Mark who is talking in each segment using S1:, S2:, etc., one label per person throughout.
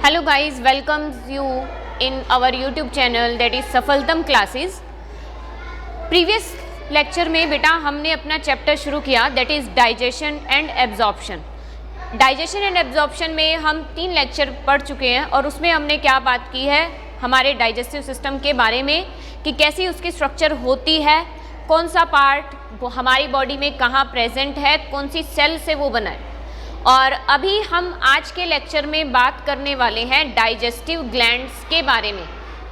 S1: Hello guys, welcomes you in our YouTube channel that is सफलतम classes. Previous lecture में बेटा हमने अपना चैप्टर शुरू किया that is digestion and absorption. Digestion and absorption में हम 3 लेक्चर पढ़ चुके हैं और उसमें हमने क्या बात की है हमारे डाइजेस्टिव सिस्टम के बारे में कि कैसी उसकी स्ट्रक्चर होती है, कौन सा पार्ट वो हमारी बॉडी में कहाँ प्रेजेंट है, कौन सी सेल से वो बना है। और अभी हम आज के लेक्चर में बात करने वाले हैं डाइजेस्टिव ग्लैंड्स के बारे में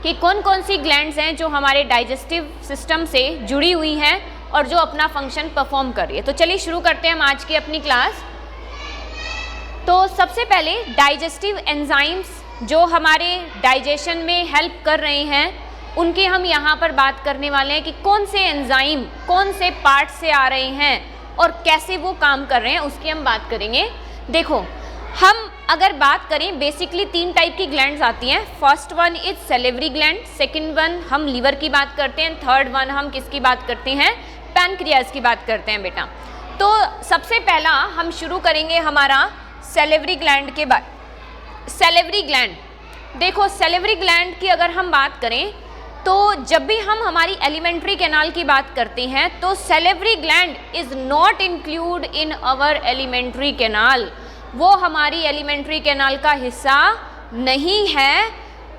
S1: कि कौन कौन सी ग्लैंड्स हैं जो हमारे डाइजेस्टिव सिस्टम से जुड़ी हुई हैं और जो अपना फंक्शन परफॉर्म कर रही है। तो चलिए शुरू करते हैं हम आज की अपनी क्लास। तो सबसे पहले डाइजेस्टिव एंजाइम्स जो हमारे डाइजेशन में हेल्प कर रहे हैं उनकी हम यहाँ पर बात करने वाले हैं कि कौन से एंजाइम कौन से पार्ट से आ रहे हैं और कैसे वो काम कर रहे हैं उसकी हम बात करेंगे। देखो हम अगर बात करें बेसिकली 3 टाइप की ग्लैंड्स आती हैं। First one is salivary gland, second one हम लीवर की बात करते हैं, थर्ड वन हम किसकी बात करते हैं, पैनक्रियाज की बात करते हैं बेटा। तो सबसे पहला हम शुरू करेंगे हमारा सेलेवरी ग्लैंड के बाद। सेलेवरी ग्लैंड, देखो सेलेवरी ग्लैंड की अगर हम बात करें तो जब भी हम हमारी एलिमेंट्री कैनाल की बात करते हैं तो salivary gland is not include in our alimentary canal. वो हमारी एलिमेंट्री कैनाल का हिस्सा नहीं है।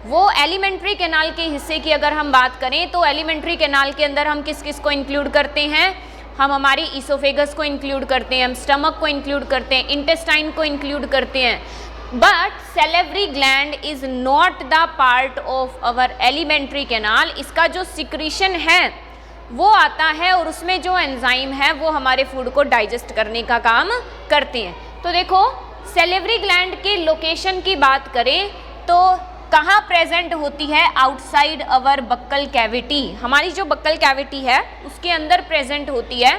S1: वो एलिमेंट्री कैनाल के हिस्से की अगर हम बात करें तो एलिमेंट्री कैनाल के अंदर हम किस किस को इंक्लूड करते हैं, हम हमारी ईसोफेगस को इंक्लूड करते हैं, हम स्टमक को इंक्लूड करते हैं, इंटेस्टाइन को इंक्लूड करते हैं। But salivary gland is not the part of our alimentary canal. इसका जो सिक्रीशन है वो आता है और उसमें जो एंजाइम है वो हमारे फूड को डाइजेस्ट करने का काम करते हैं। तो देखो सेलेवरी ग्लैंड के लोकेशन की बात करें तो कहाँ प्रेजेंट होती है, आउटसाइड अवर बक्कल कैविटी। हमारी जो बक्कल कैविटी है उसके अंदर प्रेजेंट होती है।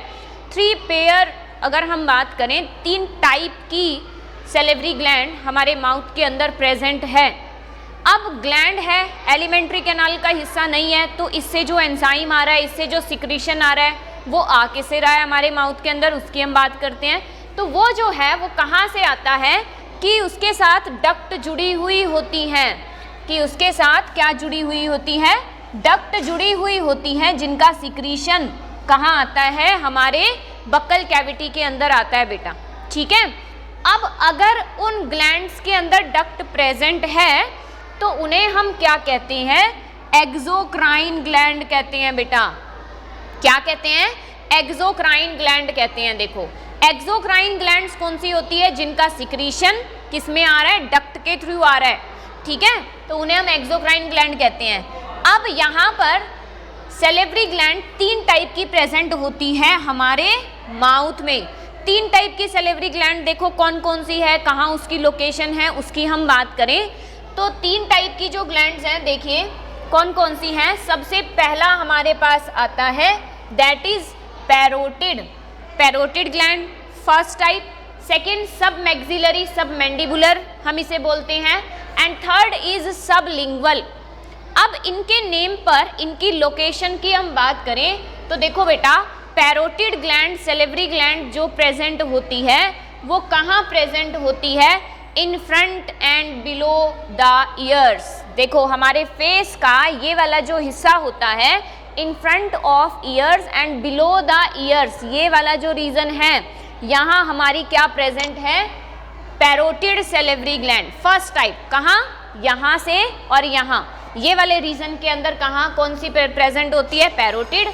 S1: 3 पेयर अगर हम बात करें 3 टाइप की सेलेवरी ग्लैंड हमारे माउथ के अंदर प्रेजेंट है। अब ग्लैंड है एलिमेंट्री कैनाल का हिस्सा नहीं है तो इससे जो एंजाइम आ रहा है, इससे जो सिक्रीशन आ रहा है वो आ किससे रहा है हमारे माउथ के अंदर, उसकी हम बात करते हैं। तो वो जो है वो कहाँ से आता है कि उसके साथ डक्ट जुड़ी हुई होती हैं, कि उसके साथ क्या जुड़ी हुई होती है, डक्ट जुड़ी हुई होती हैं जिनका सिक्रीशन कहाँ आता है, हमारे बक्कल कैविटी के अंदर आता है बेटा। ठीक है। अब अगर उन ग्लैंड्स के अंदर डक्ट प्रेजेंट है तो उन्हें हम क्या कहते हैं, एक्सोक्राइन ग्लैंड कहते हैं बेटा। क्या कहते हैं, एक्सोक्राइन ग्लैंड कहते हैं। देखो एक्सोक्राइन ग्लैंड्स कौन सी होती है, जिनका सिक्रीशन किस में आ रहा है, डक्ट के थ्रू आ रहा है। ठीक है, तो उन्हें हम एक्सोक्राइन ग्लैंड कहते हैं। अब यहाँ पर सेलेवरी ग्लैंड 3 टाइप की प्रेजेंट होती है हमारे माउथ में। 3 टाइप की सेलेवरी ग्लैंड देखो कौन कौन सी है, कहाँ उसकी लोकेशन है उसकी हम बात करें तो 3 टाइप की जो ग्लैंड्स हैं देखिए कौन कौन सी हैं। सबसे पहला हमारे पास आता है that is parotid, parotid gland first type. Second सब मैक्सिलरी सब मैंडिबुलर हम इसे बोलते हैं, एंड थर्ड इज सब लिंगुअल। अब इनके नेम पर इनकी लोकेशन की हम बात करें तो देखो बेटा पैरोटिड ग्लैंड सेलेवरी ग्लैंड जो प्रेजेंट होती है वो कहाँ प्रेजेंट होती है, in front end below the years. देखो हमारे फेस का ये वाला जो हिस्सा होता है in front of years and below the years, ये वाला जो रीजन है यहाँ हमारी क्या प्रेजेंट है, parotid salivary gland first type. कहाँ, यहाँ से और यहाँ ये वाले रीजन के अंदर कहाँ कौन सी प्रेजेंट होती है, पैरोटिड।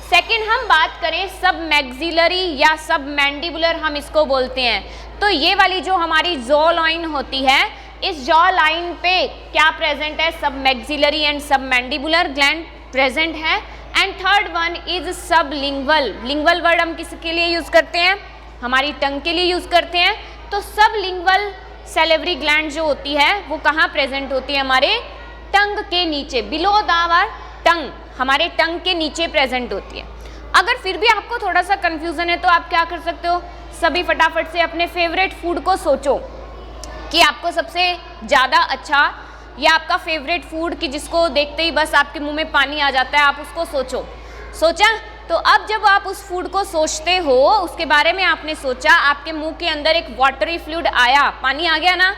S1: सेकेंड हम बात करें सब मैक्सिलरी या सब मैंडिबुलर हम इसको बोलते हैं। तो ये वाली जो हमारी जॉ लाइन होती है इस जॉ लाइन पे क्या प्रेजेंट है, सब मैक्सिलरी एंड सब मैंडिबुलर ग्लैंड प्रेजेंट है। एंड थर्ड वन इज सब लिंगुअल। लिंगुअल वर्ड हम किसके लिए यूज करते हैं, हमारी टंग के लिए यूज करते हैं। तो सब लिंगुअल सेलेवरी ग्लैंड जो होती है वो कहाँ प्रेजेंट होती है, हमारे टंग के नीचे, बिलो द आवर टंग, हमारे टंग के नीचे प्रेजेंट होती है। अगर फिर भी आपको थोड़ा सा कंफ्यूजन है तो आप क्या कर सकते हो, सभी फटाफट से अपने फेवरेट फूड को सोचो कि आपको सबसे ज़्यादा अच्छा या आपका फेवरेट फूड कि जिसको देखते ही बस आपके मुंह में पानी आ जाता है, आप उसको सोचो। सोचा? तो अब जब आप उस फूड को सोचते हो, उसके बारे में आपने सोचा, आपके मुंह के अंदर एक वाटरी फ्लूइड आया, पानी आ गया ना,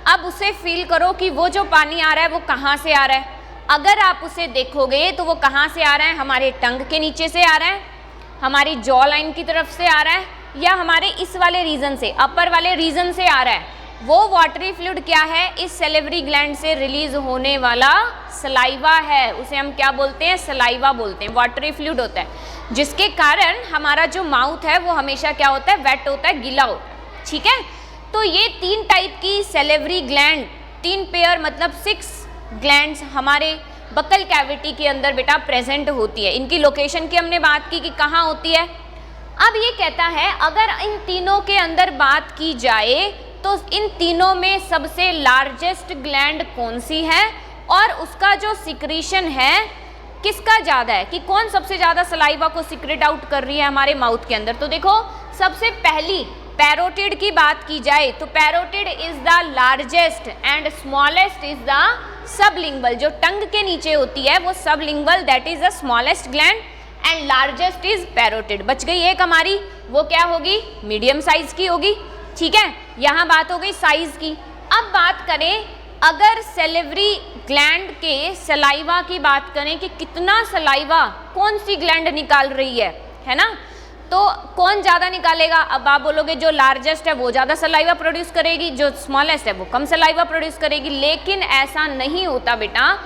S1: अब उसे फील करो कि वो जो पानी आ रहा है वो कहाँ से आ रहा है। अगर आप उसे देखोगे तो वो कहाँ से आ रहा है, हमारे टंग के नीचे से आ रहा है, हमारी जॉ लाइन की तरफ से आ रहा है, या हमारे इस वाले रीजन से, अपर वाले रीजन से आ रहा है। वो वाटरी फ्लूइड क्या है, इस सैलिवरी ग्लैंड से रिलीज होने वाला सलाइवा है, उसे हम क्या बोलते हैं, सलाइवा बोलते हैं, वाटरी फ्लूइड होता है, जिसके कारण हमारा जो माउथ है वो हमेशा क्या होता है, वेट होता है, गीला होता है। ठीक है, तो ये 3 टाइप की सैलिवरी ग्लैंड, 3 पेयर मतलब 6 ग्लैंड्स हमारे बकल कैविटी के अंदर बेटा प्रेजेंट होती है। इनकी लोकेशन की हमने बात की कि कहाँ होती है। अब ये कहता है अगर इन तीनों के अंदर बात की जाए तो इन तीनों में सबसे लार्जेस्ट ग्लैंड कौन सी है और उसका जो सिक्रीशन है किसका ज़्यादा है, कि कौन सबसे ज़्यादा सलाइवा को सिक्रेट आउट कर रही है हमारे माउथ के अंदर। तो देखो सबसे पहली पैरोटिड की बात की जाए तो parotid is the largest and smallest is the sublingual, जो टंग के नीचे होती है वो sublingual, that is the smallest gland and largest is parotid. बच गई एक हमारी, वो क्या होगी, मीडियम साइज की होगी। ठीक है, यहाँ बात हो गई साइज की। अब बात करें अगर सैलिवरी ग्लैंड के सलाइवा की बात करें कि कितना सलाइवा कौन सी ग्लैंड निकाल रही है ना, तो कौन ज़्यादा निकालेगा। अब आप बोलोगे जो लार्जेस्ट है वो ज़्यादा सलाइवा प्रोड्यूस करेगी, जो स्मॉलेस्ट है वो कम सलाइवा प्रोड्यूस करेगी, लेकिन ऐसा नहीं होता बेटा।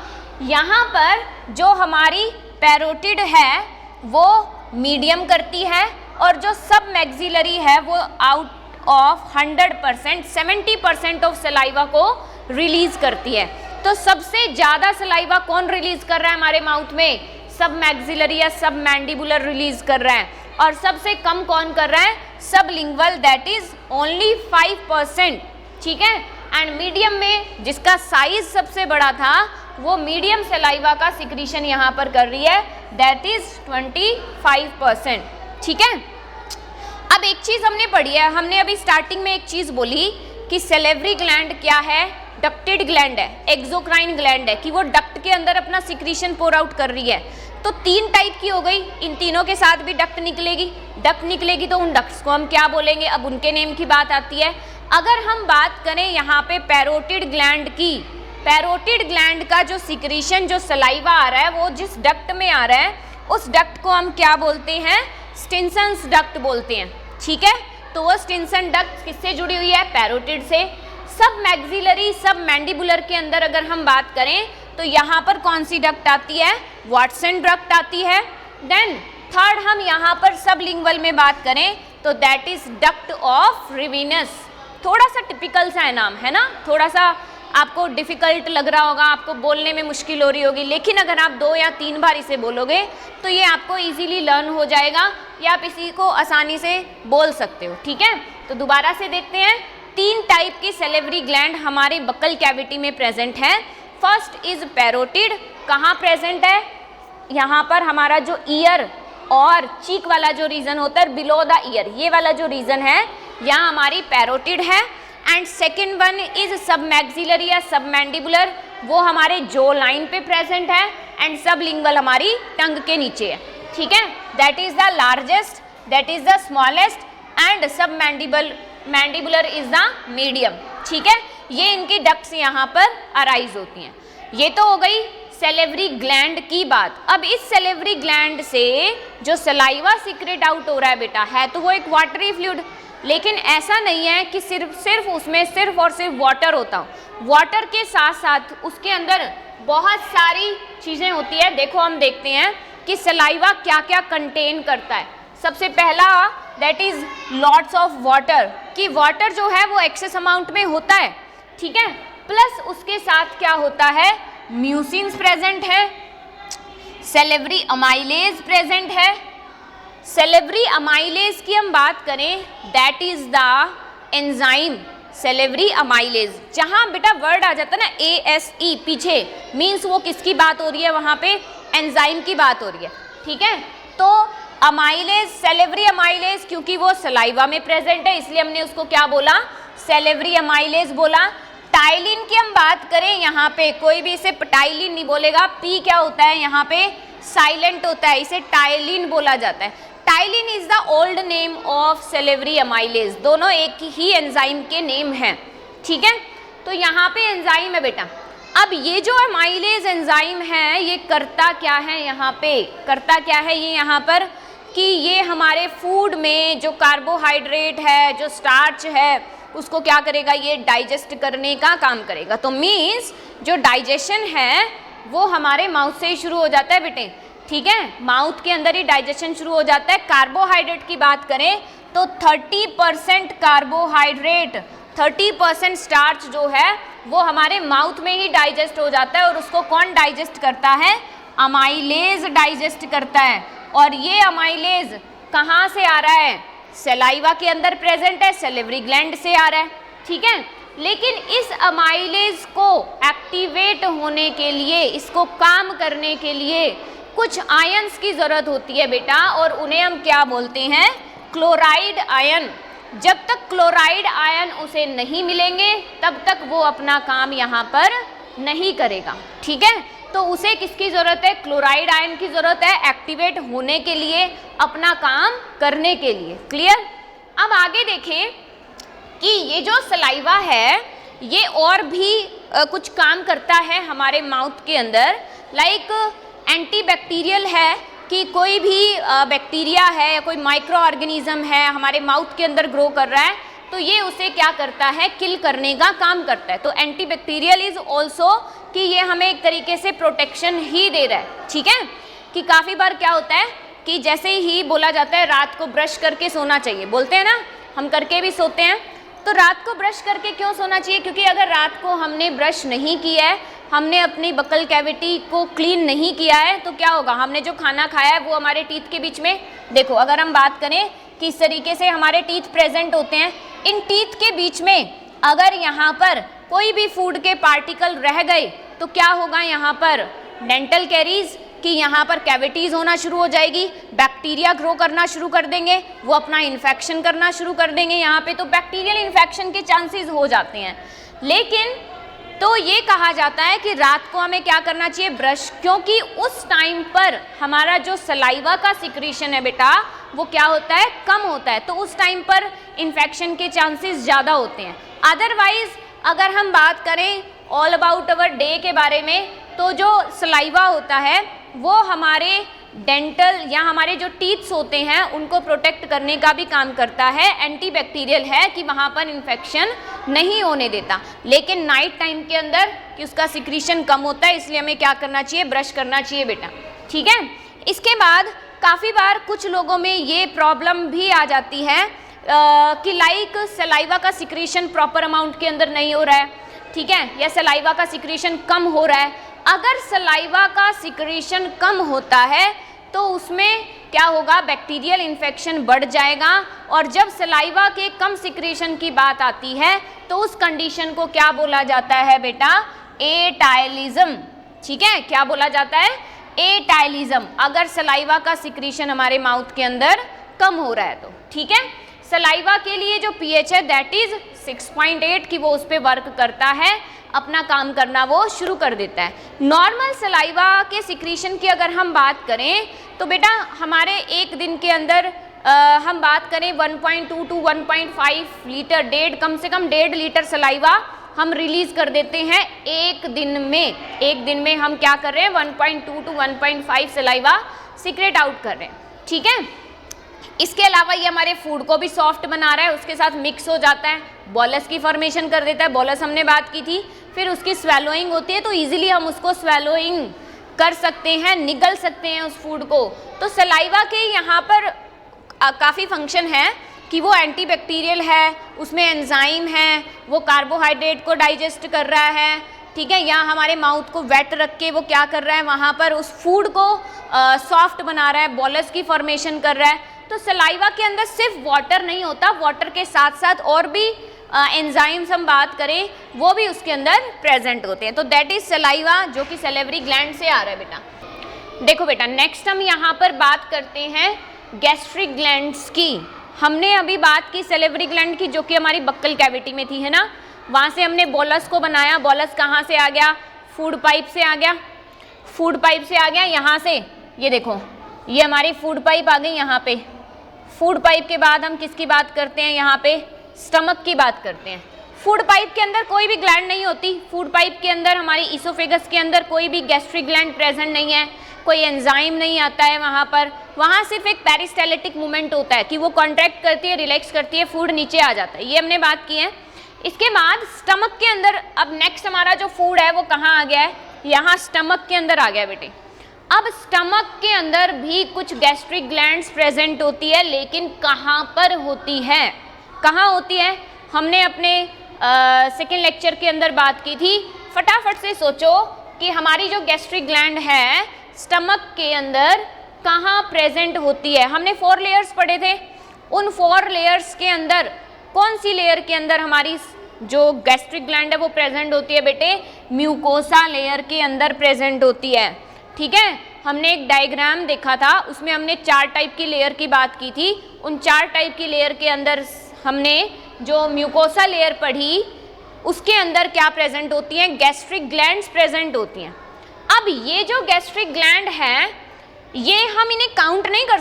S1: यहाँ पर जो हमारी पैरोटिड है वो मीडियम करती है और जो सब मैक्सिलरी है वो आउट ऑफ 100% 70% ऑफ सलाइवा को रिलीज करती है। तो सबसे ज़्यादा सलाइवा कौन रिलीज कर रहा है हमारे माउथ में, सब मैक्सिलरी या सब मैंडिबुलर रिलीज कर रहा है, और सबसे कम कौन कर रहा है, सबलिंगुअल, दैट इज ओनली 5%। ठीक है, एंड मीडियम में जिसका साइज सबसे बड़ा था वो मीडियम सलाइवा का सिक्रीशन यहाँ पर कर रही है, दैट इज 25%। ठीक है, अब एक चीज़ हमने पढ़ी है, हमने अभी स्टार्टिंग में एक चीज़ बोली कि सैलिवरी ग्लैंड क्या है, डक्टेड ग्लैंड है, एक्सोक्राइन ग्लैंड है, कि वो डक्ट के अंदर अपना सिक्रीशन पोर आउट कर रही है। तो 3 टाइप की हो गई, इन तीनों के साथ भी डक्ट निकलेगी तो उन डक्ट्स को हम क्या बोलेंगे, अब उनके नेम की बात आती है। अगर हम बात करें यहाँ पे पैरोटिड ग्लैंड की, पैरोटिड ग्लैंड का जो सिक्रीशन, जो सलाइवा आ रहा है वो जिस डक्ट में आ रहा है उस डक्ट को हम क्या बोलते हैं, स्टिन्सन्स डक्ट बोलते हैं। ठीक है, तो वो स्टिन्सन डक्ट किससे जुड़ी हुई है, पैरोटिड से। सब मैक्सिलरी सब मैंडिबुलर के अंदर अगर हम बात करें तो यहाँ पर कौन सी डक्ट आती है, वाटसन डक्ट आती है। देन थर्ड हम यहाँ पर सबलिंगुअल में बात करें तो that is duct of Rivinus. थोड़ा सा टिपिकल सा है नाम, है ना, थोड़ा सा आपको डिफ़िकल्ट लग रहा होगा, आपको बोलने में मुश्किल हो रही होगी, लेकिन अगर आप 2 या 3 बार इसे बोलोगे तो ये आपको इजीली लर्न हो जाएगा या आप इसी को आसानी से बोल सकते हो। ठीक है, तो दोबारा से देखते हैं, 3 टाइप की सैलिवरी ग्लैंड हमारे बकल कैविटी में प्रेजेंट है। फर्स्ट इज पैरोटिड, कहाँ प्रेजेंट है, यहाँ पर हमारा जो ईयर और चीक वाला जो रीजन होता है, बिलो द ईयर, ये वाला जो रीजन है यहाँ हमारी पैरोटिड है। एंड सेकेंड वन इज सब मैक्सिलरी या सब मैंडिबुलर, वो हमारे जो लाइन पे प्रेजेंट है, एंड सबलिंगुअल हमारी टंग के नीचे है। ठीक है, that is the largest, that is the smallest and सब मैंडिबुलर इज द मीडियम। ठीक है, ये इनकी डक्ट्स यहाँ पर अराइज होती हैं। ये तो हो गई सैलिवरी ग्लैंड की बात। अब इस सैलिवरी ग्लैंड से जो सलाइवा सीक्रेट आउट हो रहा है बेटा, है तो वो एक वाटरी फ्लूइड, लेकिन ऐसा नहीं है कि सिर्फ उसमें सिर्फ और सिर्फ वाटर होता हो। वाटर के साथ साथ उसके अंदर बहुत सारी चीज़ें होती है। देखो हम देखते हैं कि सलाइवा क्या क्या कंटेन करता है। सबसे पहला that is lots of water, कि वाटर जो है वो एक्सेस अमाउंट में होता है। ठीक है, प्लस उसके साथ क्या होता है, म्यूसिन्स प्रेजेंट है, सैलिवरी अमाइलेज प्रेजेंट है। सैलिवरी अमाइलेज की हम बात करें, that is the enzyme salivary amylase. जहाँ बेटा वर्ड आ जाता है ना ASE पीछे, मीन्स वो किसकी बात हो रही है, वहाँ पे एंजाइम की बात हो रही है। ठीक है, तो अमाइलेज, सैलिवरी अमाइलेज, क्योंकि वो सलाइवा में प्रेजेंट है इसलिए हमने उसको क्या बोला, सैलिवरी अमाइलेज बोला। टाइलिन की हम बात करें, यहाँ पे कोई भी इसे टाइलिन नहीं बोलेगा, पी क्या होता है यहाँ पे, साइलेंट होता है, इसे टाइलिन बोला जाता है। Ptyalin is the old name of salivary amylase, दोनों एक ही एंजाइम के नेम हैं। ठीक है, तो यहाँ पे एंजाइम है बेटा। अब ये जो अमाइलेज एंजाइम है ये करता क्या है, यहाँ पे करता क्या है ये यहाँ पर कि ये हमारे फूड में जो कार्बोहाइड्रेट है, जो स्टार्च है, उसको क्या करेगा, ये डाइजेस्ट करने का काम करेगा। तो मीन्स जो डाइजेशन है वो हमारे माउथ से ही शुरू हो जाता है बेटे, ठीक है, माउथ के अंदर ही डाइजेशन शुरू हो जाता है। कार्बोहाइड्रेट की बात करें तो 30% कार्बोहाइड्रेट, 30% स्टार्च जो है वो हमारे माउथ में ही डाइजेस्ट हो जाता है, और उसको कौन डाइजेस्ट करता है, अमाइलेज डाइजेस्ट करता है। और ये अमाइलेज कहाँ से आ रहा है, सलाइवा के अंदर प्रेजेंट है, सैलिवरी ग्लैंड से आ रहा है, ठीक है। लेकिन इस अमाइलेज को एक्टिवेट होने के लिए, इसको काम करने के लिए कुछ आयंस की ज़रूरत होती है बेटा, और उन्हें हम क्या बोलते हैं, क्लोराइड आयन। जब तक क्लोराइड आयन उसे नहीं मिलेंगे तब तक वो अपना काम यहाँ पर नहीं करेगा, ठीक है। तो उसे किसकी ज़रूरत है, क्लोराइड आयन की ज़रूरत है एक्टिवेट होने के लिए, अपना काम करने के लिए। क्लियर। अब आगे देखें कि ये जो सलाइवा है ये और भी कुछ काम करता है हमारे माउथ के अंदर, लाइक एंटीबैक्टीरियल है कि कोई भी बैक्टीरिया है या कोई माइक्रो ऑर्गेनिज्म है हमारे माउथ के अंदर ग्रो कर रहा है, तो ये उसे क्या करता है, किल करने का काम करता है। तो एंटीबैक्टीरियल इज ऑल्सो कि ये हमें एक तरीके से प्रोटेक्शन ही दे रहा है, ठीक है। कि काफ़ी बार क्या होता है कि जैसे ही बोला जाता है रात को ब्रश करके सोना चाहिए, बोलते हैं ना, हम करके भी सोते हैं। तो रात को ब्रश करके क्यों सोना चाहिए, क्योंकि अगर रात को हमने ब्रश नहीं किया है, हमने अपनी बकल कैविटी को क्लीन नहीं किया है, तो क्या होगा, हमने जो खाना खाया है वो हमारे टीथ के बीच में, देखो अगर हम बात करें किस तरीके से हमारे टीथ प्रेजेंट होते हैं, इन टीथ के बीच में अगर यहाँ पर कोई भी फूड के पार्टिकल रह गए तो क्या होगा, यहाँ पर डेंटल कैरीज कि यहाँ पर कैविटीज होना शुरू हो जाएगी, बैक्टीरिया ग्रो करना शुरू कर देंगे, वो अपना इन्फेक्शन करना शुरू कर देंगे यहाँ पे, तो बैक्टीरियल इन्फेक्शन के चांसेस हो जाते हैं। लेकिन तो ये कहा जाता है कि रात को हमें क्या करना चाहिए, ब्रश, क्योंकि उस टाइम पर हमारा जो सलाइवा का सिक्रीशन है बेटा वो क्या होता है, कम होता है, तो उस टाइम पर इन्फेक्शन के चांसेस ज़्यादा होते हैं। अदरवाइज अगर हम बात करें ऑल अबाउट अवर डे के बारे में, तो जो सलाइवा होता है वो हमारे डेंटल या हमारे जो टीथ्स होते हैं उनको प्रोटेक्ट करने का भी काम करता है, एंटीबैक्टीरियल है कि वहाँ पर इन्फेक्शन नहीं होने देता। लेकिन नाइट टाइम के अंदर कि उसका सिक्रीशन कम होता है, इसलिए हमें क्या करना चाहिए, ब्रश करना चाहिए बेटा, ठीक है। इसके बाद काफ़ी बार कुछ लोगों में ये प्रॉब्लम भी आ जाती है कि लाइक सलाइवा का सिक्रीशन प्रॉपर अमाउंट के अंदर नहीं हो रहा है, ठीक है, या सलाइवा का सिक्रीशन कम हो रहा है। अगर सलाइवा का सिक्रीशन कम होता है तो उसमें क्या होगा, बैक्टीरियल इन्फेक्शन बढ़ जाएगा, और जब सलाइवा के कम सिक्रीशन की बात आती है तो उस कंडीशन को क्या बोला जाता है बेटा, एटाइलिज्म, ठीक है। क्या बोला जाता है, एटाइलिज्म, अगर सलाइवा का सिक्रीशन हमारे माउथ के अंदर कम हो रहा है तो, ठीक है। सलाइवा के लिए जो पीएच है दैट इज 6.8 की वो उस पर वर्क करता है, अपना काम करना वो शुरू कर देता है। नॉर्मल सलाइवा के सिक्रीशन की अगर हम बात करें तो बेटा हमारे एक दिन के अंदर हम बात करें 1.2 to 1.5 लीटर, कम से कम 1.5 लीटर सलाइवा हम रिलीज कर देते हैं एक दिन में। एक दिन में हम क्या कर रहे हैं, 1.2 to 1.5 सलाइवा सीक्रेट आउट कर रहे हैं, ठीक है। इसके अलावा ये हमारे फूड को भी सॉफ्ट बना रहा है, उसके साथ मिक्स हो जाता है, बॉलस की फॉर्मेशन कर देता है, बॉलस हमने बात की थी, फिर उसकी स्वेलोइंग होती है, तो इजीली हम उसको स्वेलोइंग कर सकते हैं, निगल सकते हैं उस फूड को। तो सलाइवा के यहाँ पर काफ़ी फंक्शन है कि वो एंटीबैक्टीरियल है, उसमें एंजाइम है, वो कार्बोहाइड्रेट को डाइजेस्ट कर रहा है, ठीक है, या हमारे माउथ को वेट रख के वो क्या कर रहा है, वहाँ पर उस फूड को सॉफ्ट बना रहा है, बॉलस की फॉर्मेशन कर रहा है। तो सलाइवा के अंदर सिर्फ वाटर नहीं होता, वाटर के साथ साथ और भी एंजाइम्स हम बात करें वो भी उसके अंदर प्रेजेंट होते हैं। तो दैट इज सलाइवा जो कि सैलिवरी ग्लैंड से आ रहा है बेटा। देखो बेटा नेक्स्ट हम यहाँ पर बात करते हैं गैस्ट्रिक ग्लैंड्स की। हमने अभी बात की सैलिवरी ग्लैंड की जो कि हमारी बक्कल कैविटी में थी, है ना, वहाँ से हमने बॉलस को बनाया, बॉलस कहाँ से आ गया, फूड पाइप से आ गया, फूड पाइप से आ गया यहाँ से, ये देखो ये हमारी फूड पाइप आ गई यहाँ पे। फूड पाइप के बाद हम किसकी बात करते हैं, यहाँ पे स्टमक की बात करते हैं। फूड पाइप के अंदर कोई भी ग्लैंड नहीं होती, फूड पाइप के अंदर हमारी इसोफेगस के अंदर कोई भी गैस्ट्रिक ग्लैंड प्रेजेंट नहीं है, कोई एंजाइम नहीं आता है वहाँ पर, वहाँ सिर्फ एक पेरिस्टाल्टिक मूवमेंट होता है कि वो कॉन्ट्रैक्ट करती है, रिलैक्स करती है, फूड नीचे आ जाता है, ये हमने बात की है। इसके बाद स्टमक के अंदर अब नेक्स्ट हमारा जो फूड है वो कहाँ आ गया है, यहाँ स्टमक के अंदर आ गया बेटे। अब स्टमक के अंदर भी कुछ गैस्ट्रिक ग्लैंड्स प्रेजेंट होती है, लेकिन कहाँ पर होती है, कहाँ होती है, हमने अपने सेकेंड लेक्चर के अंदर बात की थी। फटाफट से सोचो कि हमारी जो गैस्ट्रिक ग्लैंड है स्टमक के अंदर कहाँ प्रेजेंट होती है। हमने 4 लेयर्स पढ़े थे, उन 4 लेयर्स के अंदर कौन सी लेयर के अंदर हमारी जो गैस्ट्रिक ग्लैंड है वो प्रेजेंट होती है बेटे, म्यूकोसा लेयर के अंदर प्रेजेंट होती है। ठीक है, हमने एक डायग्राम देखा था, उसमें हमने 4 टाइप की लेयर की बात की थी। उन 4 टाइप की लेयर के अंदर हमने जो म्यूकोसा लेयर पढ़ी उसके अंदर क्या प्रेजेंट होती हैं, गैस्ट्रिक ग्लैंड्स प्रेजेंट होती हैं। अब ये जो गैस्ट्रिक ग्लैंड है ये हम इन्हें काउंट नहीं कर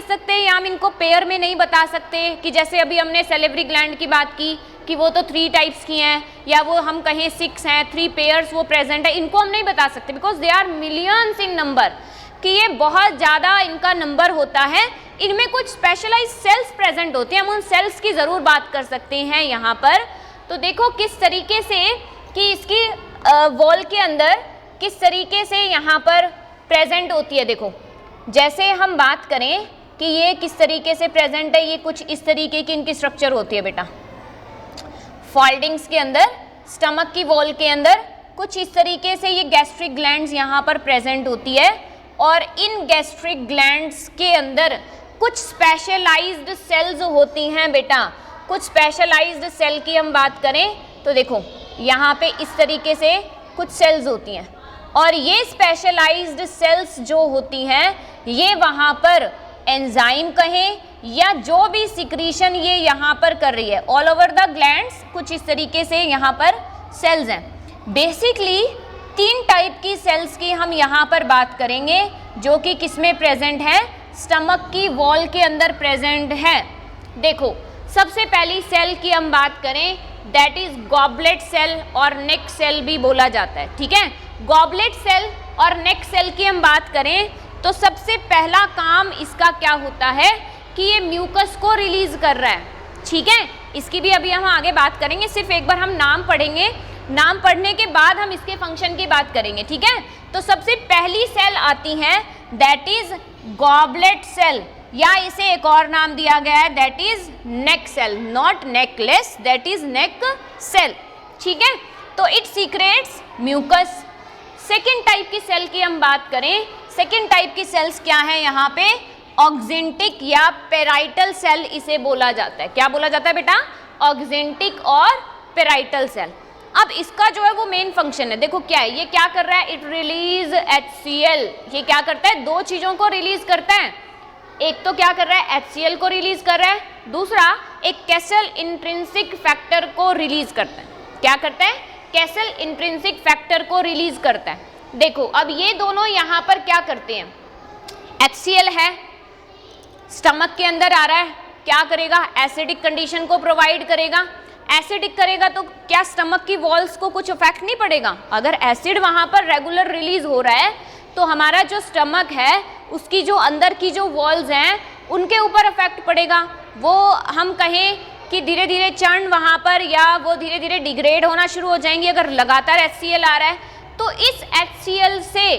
S1: सकते, या हम इनको पेयर में नहीं बता सकते कि जैसे अभी हमने सेलेवरी ग्लैंड की बात की कि वो तो 3 टाइप्स की हैं, या वो हम कहें 6 हैं, 3 पेयर्स वो प्रेजेंट है, इनको हम नहीं बता सकते because they are millions in number, कि ये बहुत ज़्यादा इनका नंबर होता है। इनमें कुछ स्पेशलाइज सेल्स प्रेजेंट होते हैं, हम उन सेल्स की ज़रूर बात कर सकते हैं यहाँ पर। तो देखो किस तरीके से कि इसकी वॉल के अंदर किस तरीके से यहाँ पर प्रेजेंट होती है। देखो जैसे हम बात करें कि ये किस तरीके से प्रेजेंट है, ये कुछ इस तरीके की इनकी स्ट्रक्चर होती है बेटा, फोल्डिंग्स के अंदर, स्टमक की वॉल के अंदर कुछ इस तरीके से ये गैस्ट्रिक ग्लैंड्स यहाँ पर प्रेजेंट होती है। और इन गैस्ट्रिक ग्लैंड्स के अंदर कुछ स्पेशलाइज्ड सेल्स होती हैं बेटा, कुछ स्पेशलाइज्ड सेल की हम बात करें तो देखो यहाँ पे इस तरीके से कुछ सेल्स होती हैं, और ये स्पेशलाइज्ड सेल्स जो होती हैं ये वहाँ पर एंजाइम कहें या जो भी सिक्रीशन ये यहाँ पर कर रही है, ऑल ओवर द ग्लैंड्स कुछ इस तरीके से यहाँ पर सेल्स हैं। बेसिकली 3 टाइप की सेल्स की हम यहाँ पर बात करेंगे जो कि किसमें प्रेजेंट है, स्टमक की वॉल के अंदर प्रेजेंट है। देखो सबसे पहली सेल की हम बात करें दैट इज गॉबलेट सेल और नेक सेल भी बोला जाता है। ठीक है, गॉबलेट सेल और नेक सेल की हम बात करें तो सबसे पहला काम इसका क्या होता है कि ये म्यूकस को रिलीज कर रहा है। ठीक है, इसकी भी अभी हम आगे बात करेंगे, सिर्फ एक बार हम नाम पढ़ेंगे, नाम पढ़ने के बाद हम इसके फंक्शन की बात करेंगे। ठीक है, तो सबसे पहली सेल आती है दैट इज गॉबलेट सेल, या इसे एक और नाम दिया गया है that is neck cell, not necklace, that is neck cell. ठीक है, तो it secretes mucus. Second type की सेल की हम बात करें, सेकेंड टाइप की सेल्स क्या है यहाँ पे, ऑक्जेंटिक या पेराइटल सेल इसे बोला जाता है। क्या बोला जाता है बेटा, ऑक्जेंटिक और पेराइटल सेल। अब इसका जो है वो मेन फंक्शन है, देखो क्या है, ये क्या कर रहा है, इट रिलीज HCl। ये क्या करता है, 2 चीज़ों को रिलीज करता है, एक तो क्या कर रहा है HCl को रिलीज कर रहा है, दूसरा एक कैसल इंट्रिंसिक फैक्टर को रिलीज करता है। क्या करता है, कैसल इंट्रिंसिक फैक्टर को रिलीज करता है। देखो अब ये दोनों यहाँ पर क्या करते हैं, HCl है स्टमक के अंदर आ रहा है, क्या करेगा, एसिडिक कंडीशन को प्रोवाइड करेगा। एसिडिक करेगा तो क्या स्टमक की वॉल्स को कुछ इफेक्ट नहीं पड़ेगा, अगर एसिड वहाँ पर रेगुलर रिलीज हो रहा है तो हमारा जो स्टमक है उसकी जो अंदर की जो वॉल्स हैं उनके ऊपर इफेक्ट पड़ेगा। वो हम कहें कि धीरे धीरे चर्न वहाँ पर या वो धीरे धीरे डिग्रेड होना शुरू हो जाएंगी अगर लगातार HCl आ रहा है। तो इस HCl से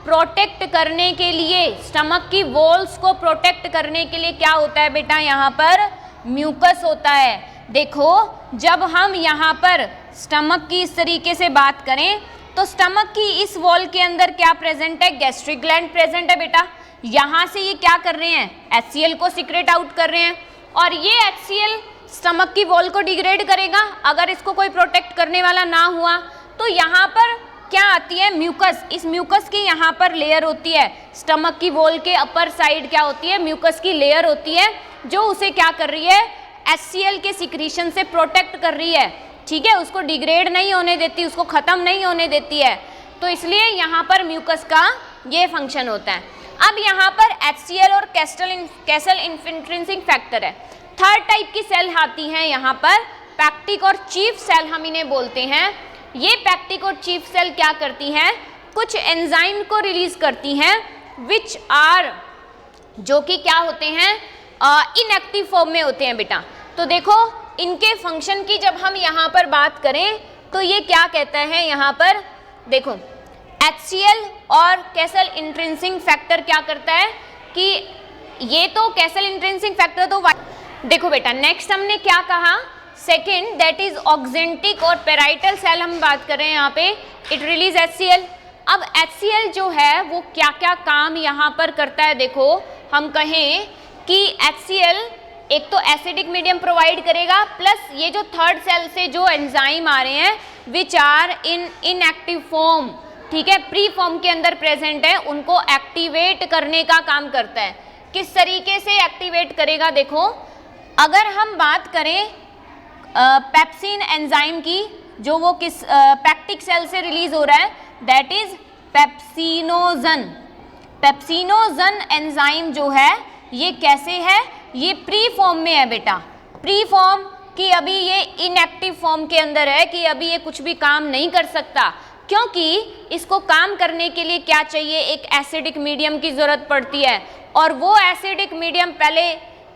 S1: प्रोटेक्ट करने के लिए, स्टमक की वॉल्स को प्रोटेक्ट करने के लिए क्या होता है बेटा, यहाँ पर म्यूकस होता है। देखो जब हम यहाँ पर स्टमक की इस तरीके से बात करें तो स्टमक की इस वॉल के अंदर क्या प्रेजेंट है, गैस्ट्रिक ग्लैंड प्रेजेंट है बेटा। यहाँ से ये क्या कर रहे हैं, HCl को सीक्रेट आउट कर रहे हैं, और ये HCl स्टमक की वॉल को डिग्रेड करेगा अगर इसको कोई प्रोटेक्ट करने वाला ना हुआ। तो यहाँ पर क्या आती है, म्यूकस। इस म्यूकस की यहाँ पर लेयर होती है, स्टमक की वॉल के अपर साइड क्या होती है, म्यूकस की लेयर होती है जो उसे क्या कर रही है, HCl के सिक्रीशन से प्रोटेक्ट कर रही है। ठीक है, उसको डिग्रेड नहीं होने देती, उसको ख़त्म नहीं होने देती है। तो इसलिए यहाँ पर म्यूकस का ये फंक्शन होता है। अब यहाँ पर HCl और कैसल इंट्रिंसिक फैक्टर है। थर्ड टाइप की सेल आती है यहाँ पर पैक्टिक और चीफ सेल हम इन्हें बोलते हैं। ये पैक्टिक और चीफ सेल क्या करती हैं, कुछ एंजाइम को रिलीज करती हैं विच आर, जो कि क्या होते हैं, इनएक्टिव फॉर्म में होते हैं बेटा। तो देखो इनके फंक्शन की जब हम यहाँ पर बात करें तो ये क्या कहता है, यहाँ पर देखो HCl और कैसल इंट्रिंसिक फैक्टर क्या करता है कि ये तो कैसल इंट्रिंसिक फैक्टर तो देखो बेटा नेक्स्ट हमने क्या कहा, सेकेंड दैट इज ऑक्जेंटिक और पेराइटल सेल हम बात कर रहे हैं यहाँ पे, इट रिलीज HCl। अब HCl जो है वो क्या क्या काम यहाँ पर करता है, देखो हम कहें कि HCl एक तो एसिडिक मीडियम प्रोवाइड करेगा, प्लस ये जो थर्ड सेल से जो एंजाइम आ रहे हैं which are in inactive form, ठीक है, प्री फॉर्म के अंदर प्रेजेंट है, उनको एक्टिवेट करने का काम करता है। किस तरीके से एक्टिवेट करेगा, देखो अगर हम बात करें पेप्सिन एंजाइम की, जो वो किस पैक्टिक सेल से रिलीज हो रहा है, that is pepsinogen. Pepsinogen enzyme जो है ये कैसे है, ये प्री फॉर्म में है बेटा, प्री फॉर्म कि अभी ये इनएक्टिव फॉर्म के अंदर है, कि अभी ये कुछ भी काम नहीं कर सकता, क्योंकि इसको काम करने के लिए क्या चाहिए, एक एसिडिक मीडियम की जरूरत पड़ती है, और वो एसिडिक मीडियम पहले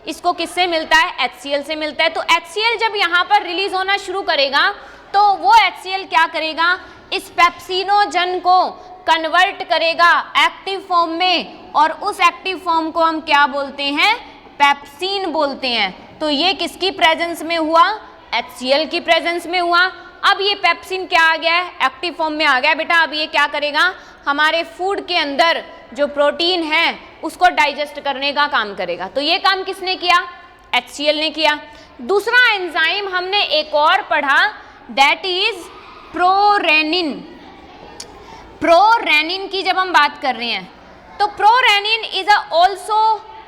S1: इसको किससे मिलता है, HCl से मिलता है। तो HCl जब यहाँ पर रिलीज होना शुरू करेगा तो वो HCl क्या करेगा, इस पेप्सिनोजन को कन्वर्ट करेगा एक्टिव फॉर्म में, और उस एक्टिव फॉर्म को हम क्या बोलते हैं, पेप्सिन बोलते हैं। तो ये किसकी प्रेजेंस में हुआ, HCl की प्रेजेंस में हुआ। अब ये पेप्सिन क्या आ गया है, एक्टिव फॉर्म में आ गया बेटा। अब ये क्या करेगा, हमारे फूड के अंदर जो प्रोटीन है उसको डाइजेस्ट करने का काम करेगा। तो ये काम किसने किया, HCl ने किया। दूसरा एंजाइम हमने एक और पढ़ा, दैट इज प्रोरेनिन। प्रोरेनिन की जब हम बात कर रहे हैं तो prorenin is also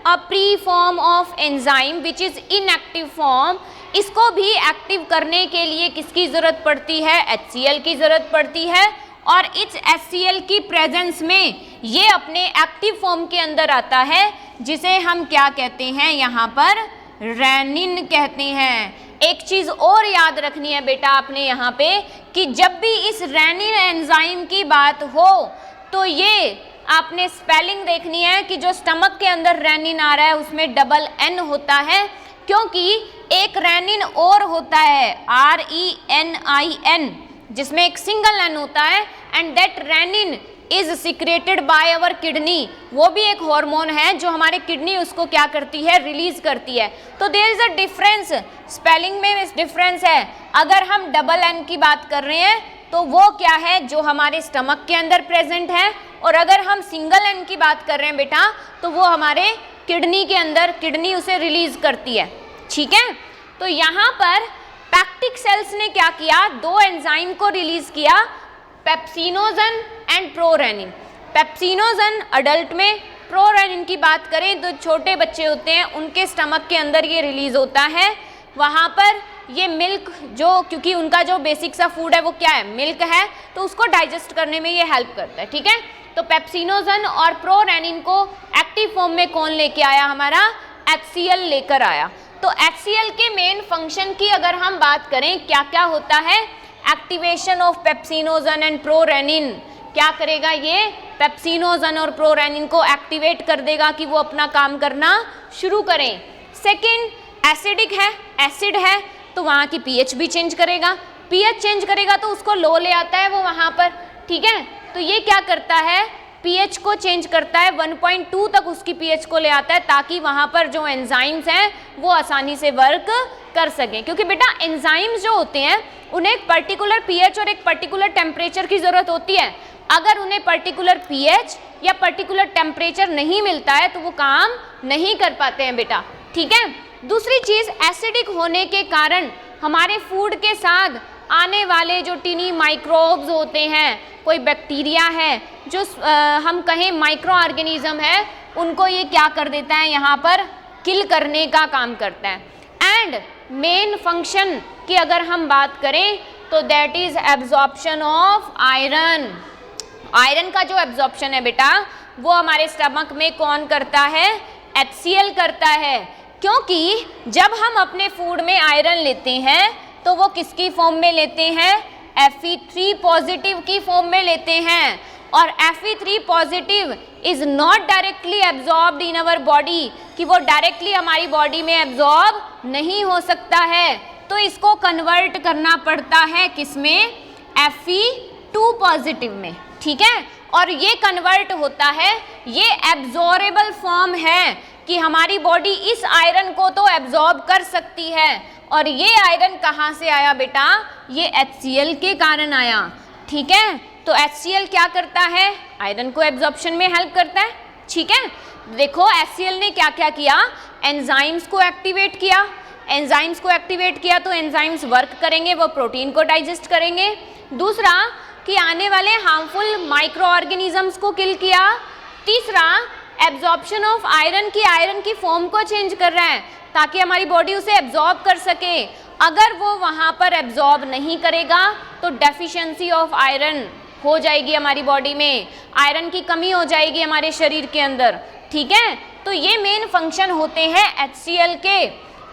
S1: a pre form of enzyme which is inactive form. इसको भी एक्टिव करने के लिए किसकी जरूरत पड़ती है, HCl की जरूरत पड़ती है, और इस HCl की प्रेजेंस में ये अपने एक्टिव फॉर्म के अंदर आता है, जिसे हम क्या कहते हैं, यहाँ पर रेनिन कहते हैं। एक चीज और याद रखनी है बेटा आपने यहाँ पे, कि जब भी इस रेनिन एंजाइम की बात हो तो ये आपने स्पेलिंग देखनी है कि जो स्टमक के अंदर रेनिन आ रहा है उसमें डबल N होता है, क्योंकि एक रेनिन और होता है RENIN, जिसमें एक सिंगल N होता है, and that renin is secreted by our kidney. वो भी एक हार्मोन है जो हमारे किडनी उसको क्या करती है, रिलीज करती है। तो there is a difference, spelling में इस डिफरेंस है। अगर हम डबल N की बात कर रहे हैं तो वो क्या है, जो हमारे स्टमक के अंदर प्रेजेंट है, और अगर हम सिंगल N की बात कर रहे हैं बेटा तो वो हमारे किडनी के अंदर, किडनी उसे रिलीज करती है, ठीक है। तो यहाँ पर पैक्टिक सेल्स ने क्या किया, दो एंजाइम को रिलीज किया, pepsinogen and prorennin. Pepsinogen adult में, प्रोरेनिन की बात करें तो छोटे बच्चे होते हैं उनके स्टमक के अंदर ये रिलीज होता है। वहाँ पर ये मिल्क, जो क्योंकि उनका जो बेसिक सा फूड है वो क्या है, मिल्क है, तो उसको डाइजेस्ट करने में ये हेल्प करता है, ठीक है। तो पेप्सिनोजन और प्रोरेनिन को एक्टिव फॉर्म में कौन लेके आया, हमारा HCl लेकर आया। तो HCl के मेन फंक्शन की अगर हम बात करें, क्या क्या होता है, activation of pepsinogen and prorennin. क्या करेगा ये, पेप्सिनोजन और प्रोरेनिन को एक्टिवेट कर देगा कि वो अपना काम करना शुरू करें। सेकेंड, एसिडिक है, एसिड है तो वहाँ की pH भी चेंज करेगा, pH चेंज करेगा तो उसको लो ले आता है वो वहाँ पर, ठीक है। तो ये क्या करता है, pH को चेंज करता है, 1.2 तक उसकी pH को ले आता है, ताकि वहाँ पर जो एंजाइम्स हैं वो आसानी से वर्क कर सकें। क्योंकि बेटा एंजाइम्स जो होते हैं उन्हें एक पर्टिकुलर pH और एक पर्टिकुलर टेम्परेचर की ज़रूरत होती है। अगर उन्हें पर्टिकुलर pH या पर्टिकुलर टेम्परेचर नहीं मिलता है तो वो काम नहीं कर पाते हैं बेटा, ठीक है। दूसरी चीज़, एसिडिक होने के कारण हमारे फूड के साथ आने वाले जो टिनी माइक्रोब्स होते हैं, कोई बैक्टीरिया है, जो हम कहें माइक्रो ऑर्गेनिज्म है, उनको ये क्या कर देता है, यहाँ पर किल करने का काम करता है। एंड मेन फंक्शन की अगर हम बात करें तो that is absorption of iron. Iron का जो एब्जॉर्प्शन है बेटा वो हमारे स्टमक में कौन करता है, HCl करता है। क्योंकि जब हम अपने फूड में आयरन लेते हैं तो वो किसकी फॉर्म में लेते हैं, Fe3 पॉजिटिव की फॉर्म में लेते हैं। और Fe3 positive is not directly absorbed in our body, कि वो डायरेक्टली हमारी बॉडी में एब्जॉर्ब नहीं हो सकता है, तो इसको कन्वर्ट करना पड़ता है किसमें, Fe2 पॉजिटिव में, ठीक है। और ये कन्वर्ट होता है, ये एब्जॉर्बेबल फॉर्म है कि हमारी बॉडी इस आयरन को तो एब्जॉर्ब कर सकती है। और ये आयरन कहाँ से आया बेटा, ये HCl के कारण आया, ठीक है। तो HCl क्या करता है, आयरन को एब्जॉर्प्शन में हेल्प करता है, ठीक है। देखो HCl ने क्या क्या किया, एंजाइम्स को एक्टिवेट किया, एंजाइम्स को एक्टिवेट किया तो एंजाइम्स वर्क करेंगे, वो प्रोटीन को डाइजेस्ट करेंगे। दूसरा कि आने वाले हार्मफुल माइक्रो ऑर्गेनिजम्स को किल किया। तीसरा एब्जॉर्प्शन ऑफ आयरन की फॉर्म को चेंज कर रहा है ताकि हमारी बॉडी उसे एब्जॉर्ब कर सके। अगर वो वहाँ पर एब्जॉर्ब नहीं करेगा तो डेफिशिएंसी ऑफ आयरन हो जाएगी हमारी बॉडी में, आयरन की कमी हो जाएगी हमारे शरीर के अंदर, ठीक है। तो ये मेन फंक्शन होते हैं HCl के।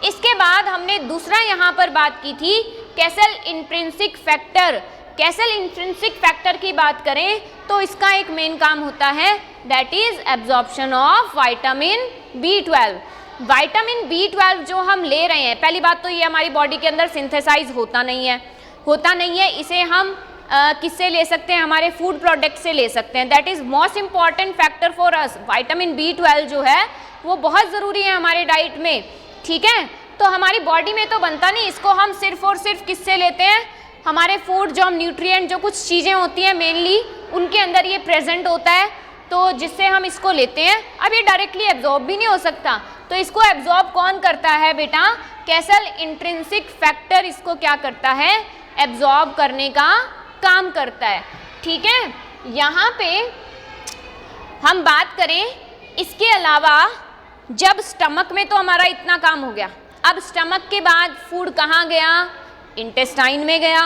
S1: इसके बाद हमने दूसरा यहाँ पर बात की थी castle intrinsic factor. Castle intrinsic factor की बात करें तो इसका एक मेन काम होता है, that is absorption of vitamin B12। Vitamin B12 जो हम ले रहे हैं, पहली बात तो ये हमारी बॉडी के अंदर सिंथेसाइज होता नहीं है, इसे हम किससे ले सकते हैं, हमारे फूड प्रोडक्ट से ले सकते हैं। That is most important factor for us. Vitamin B12 जो है वो बहुत ज़रूरी है हमारे डाइट में, ठीक है। तो हमारी बॉडी में तो बनता नहीं, इसको हम सिर्फ और सिर्फ किससे लेते हैं, हमारे फूड जो हम न्यूट्रिएंट जो कुछ चीज़ें होती हैं मेनली उनके अंदर ये प्रेजेंट होता है, तो जिससे हम इसको लेते हैं। अब ये डायरेक्टली एब्जॉर्ब भी नहीं हो सकता, तो इसको एब्जॉर्ब कौन करता है बेटा, कैसल इंट्रिंसिक फैक्टर इसको क्या करता है, एब्जॉर्ब करने का काम करता है, ठीक है। यहाँ पे हम बात करें इसके अलावा, जब स्टमक में तो हमारा इतना काम हो गया, अब स्टमक के बाद फूड कहाँ गया, इंटेस्टाइन में गया।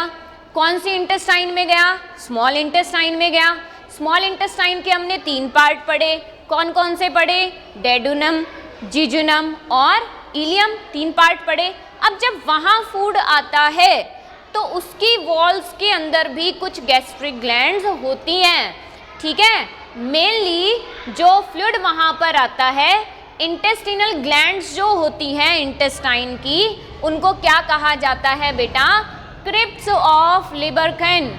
S1: कौन सी इंटेस्टाइन में गया, स्मॉल इंटेस्टाइन में गया। स्मॉल इंटेस्टाइन के हमने 3 पार्ट पढ़े, कौन कौन से पढ़े, डेडुनम, जिजुनम और इलियम, 3 पार्ट पढ़े। अब जब वहाँ फूड आता है तो उसकी वॉल्स के अंदर भी कुछ गैस्ट्रिक ग्लैंड्स होती हैं, ठीक है। मेनली जो फ्लूइड वहाँ पर आता है, इंटेस्टिनल ग्लैंड्स जो होती हैं इंटेस्टाइन की, उनको क्या कहा जाता है बेटा, क्रिप्स ऑफ लिबरकिन,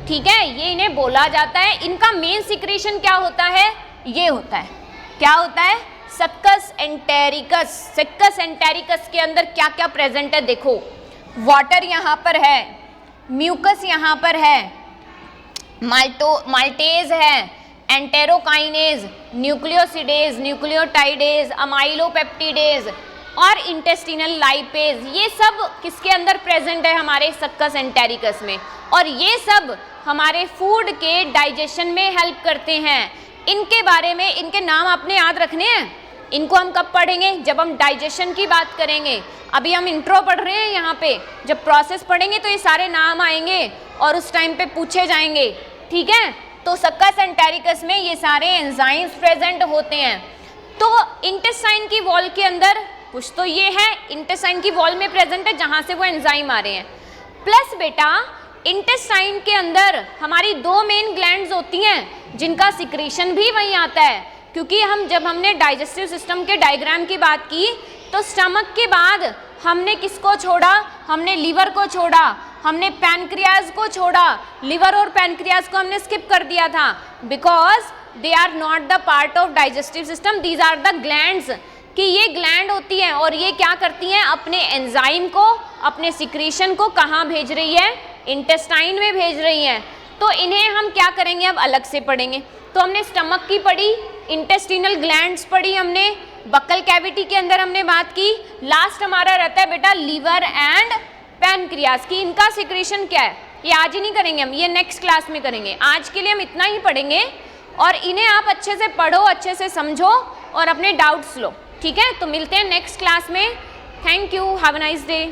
S1: ठीक है। ये इन्हें बोला जाता है। इनका मेन सिक्रेशन क्या होता है, ये होता है, क्या होता है, सक्कस एंटेरिकस। सक्कस एंटेरिकस के अंदर क्या क्या प्रेजेंट है, देखो वाटर यहाँ पर है, म्यूकस यहाँ पर है, माल्टेज है, एंटेरोकाइनेज, न्यूक्लियोसिडेज, न्यूक्लियोटाइडेज, अमाइलोपेप्टिडेज और इंटेस्टिनल लाइपेज, ये सब किसके अंदर प्रेजेंट है, हमारे सक्कस एंटेरिकस में। और ये सब हमारे फूड के डाइजेशन में हेल्प करते हैं। इनके बारे में, इनके नाम आपने याद रखने हैं। इनको हम कब पढ़ेंगे, जब हम डाइजेशन की बात करेंगे। अभी हम इंट्रो पढ़ रहे हैं यहाँ पे, जब प्रोसेस पढ़ेंगे तो ये सारे नाम आएंगे और उस टाइम पे पूछे जाएंगे, ठीक है। तो सक्कस एंटेरिकस में ये सारे एंजाइम्स प्रेजेंट होते हैं। तो इंटेस्टाइन की वॉल के अंदर कुछ तो ये है, इंटेस्टाइन की वॉल में प्रेजेंट है जहाँ से वो एंजाइम आ रहे हैं। प्लस बेटा इंटेस्टाइन के अंदर हमारी 2 मेन ग्लैंड्स होती हैं जिनका सिक्रेशन भी वहीं आता है, क्योंकि जब हमने डाइजेस्टिव सिस्टम के डायग्राम की बात की तो स्टमक के बाद हमने किसको छोड़ा, हमने लीवर को छोड़ा, हमने पैनक्रियाज को छोड़ा। लिवर और पैनक्रियाज को हमने स्किप कर दिया था because they are not the part of digestive system, these are the glands, कि ये ग्लैंड होती हैं और ये क्या करती हैं, अपने एंजाइम को, अपने सिक्रीशन को कहाँ भेज रही है, इंटेस्टाइन में भेज रही हैं। तो इन्हें हम क्या करेंगे, अब अलग से पढ़ेंगे। तो हमने स्टमक की पढ़ी, इंटेस्टिनल ग्लैंड्स पढ़ी हमने, बक्कल कैविटी के अंदर हमने बात की। लास्ट हमारा रहता है बेटा लीवर एंड पैनक्रियाज की, इनका सिक्रीशन क्या है, ये आज ही नहीं करेंगे हम, ये नेक्स्ट क्लास में करेंगे। आज के लिए हम इतना ही पढ़ेंगे और इन्हें आप अच्छे से पढ़ो, अच्छे से समझो और अपने डाउट्स लो, ठीक है। तो मिलते हैं नेक्स्ट क्लास में। Thank you, have a nice day.